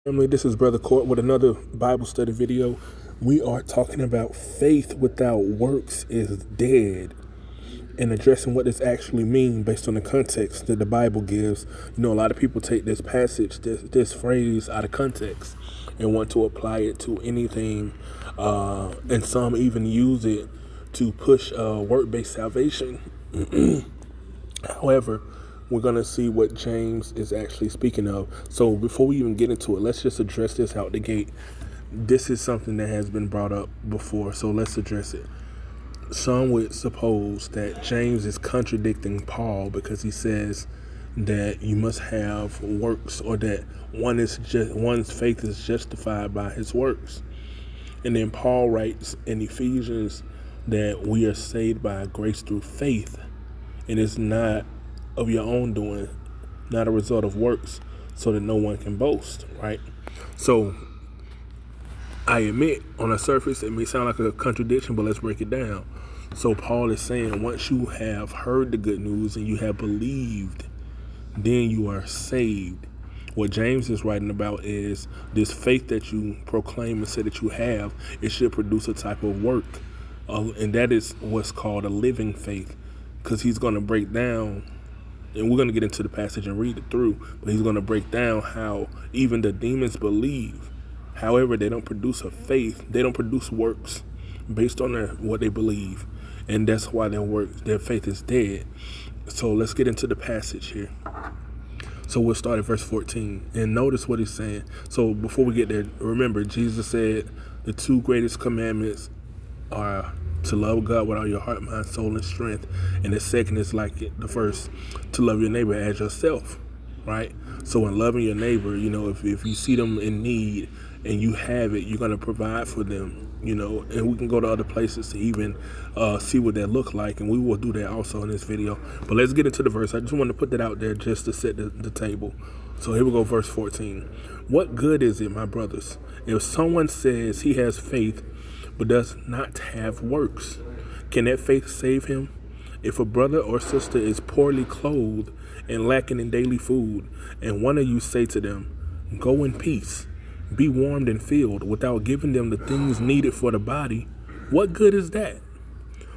Family, this is Brother Court with another Bible study video. We are talking about faith without works is dead and addressing what this actually means based on the context that the Bible gives. You know, a lot of people take this passage, this phrase out of context and want to apply it to anything, and some even use it to push work-based salvation. However, we're going to see what James is actually speaking of. So before we even get into it, let's just address this out the gate. This is something that has been brought up before, so let's address it. Some would suppose that James is contradicting Paul because he says that you must have works, or that one's faith is justified by his works. And then Paul writes in Ephesians that we are saved by grace through faith, and it's not of your own doing, not a result of works, so that no one can boast, right? So I admit on the surface it may sound like a contradiction, but let's break it down. So Paul is saying once you have heard the good news and you have believed, then you are saved. What James is writing about is this faith that you proclaim and say that you have, it should produce a type of work, and that is what's called a living faith, because he's going to break down, and we're going to get into the passage and read it through, but he's going to break down how even the demons believe. However, they don't produce a faith. They don't produce works based on what they believe. And that's why their faith is dead. So let's get into the passage here. So we'll start at verse 14. And notice what he's saying. So before we get there, remember, Jesus said the two greatest commandments are to love God with all your heart, mind, soul, and strength. And the second is like the first, to love your neighbor as yourself, right? So in loving your neighbor, you know, if you see them in need and you have it, you're going to provide for them, you know, and we can go to other places to even see what that look like. And we will do that also in this video. But let's get into the verse. I just want to put that out there just to set the table. So here we go, verse 14. What good is it, my brothers, if someone says he has faith but does not have works? Can that faith save him? If a brother or sister is poorly clothed and lacking in daily food, and one of you say to them, go in peace, be warmed and filled, without giving them the things needed for the body, what good is that?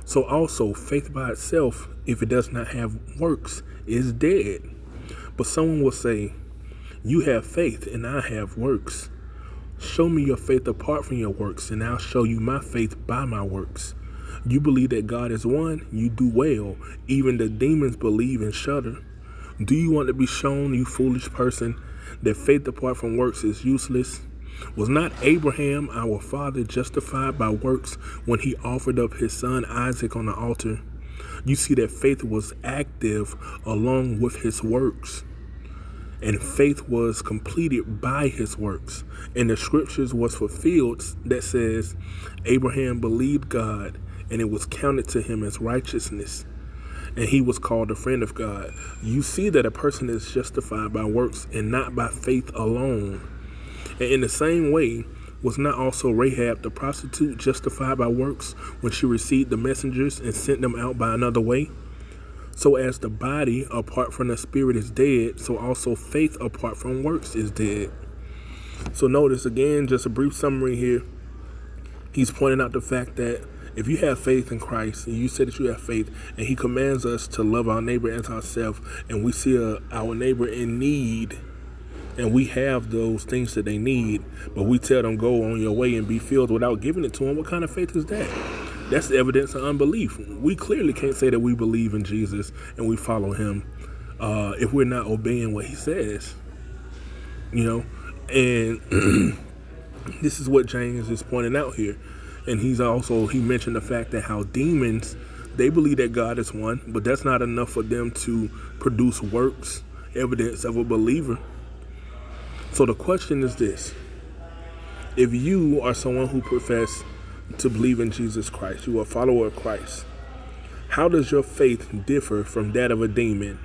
So also, faith by itself, if it does not have works, is dead. But someone will say, you have faith and I have works. Show me your faith apart from your works, and I'll show you my faith by my works. You believe that God is one, you do well. Even the demons believe and shudder. Do you want to be shown, you foolish person, that faith apart from works is useless? Was not Abraham, our father, justified by works when he offered up his son Isaac on the altar? You see that faith was active along with his works. And faith was completed by his works. And the scriptures was fulfilled that says, Abraham believed God, and it was counted to him as righteousness. And he was called a friend of God. You see that a person is justified by works and not by faith alone. And in the same way, was not also Rahab the prostitute justified by works when she received the messengers and sent them out by another way? So as the body apart from the spirit is dead, so also faith apart from works is dead. So notice again, just a brief summary here. He's pointing out the fact that if you have faith in Christ, and you say that you have faith, and he commands us to love our neighbor as ourselves, and we see our neighbor in need, and we have those things that they need, but we tell them go on your way and be filled without giving it to them, what kind of faith is that? That's the evidence of unbelief. We clearly can't say that we believe in Jesus and we follow him if we're not obeying what he says, you know. And this is what James is pointing out here. And he mentioned the fact that how demons, they believe that God is one, but that's not enough for them to produce works, evidence of a believer. So the question is this: if you are someone who profess to believe in Jesus Christ, you are a follower of Christ, how does your faith differ from that of a demon?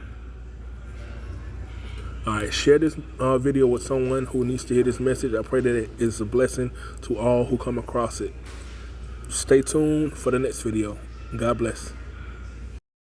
All right, share this video with someone who needs to hear this message. I pray that it is a blessing to all who come across it. Stay tuned for the next video. God bless.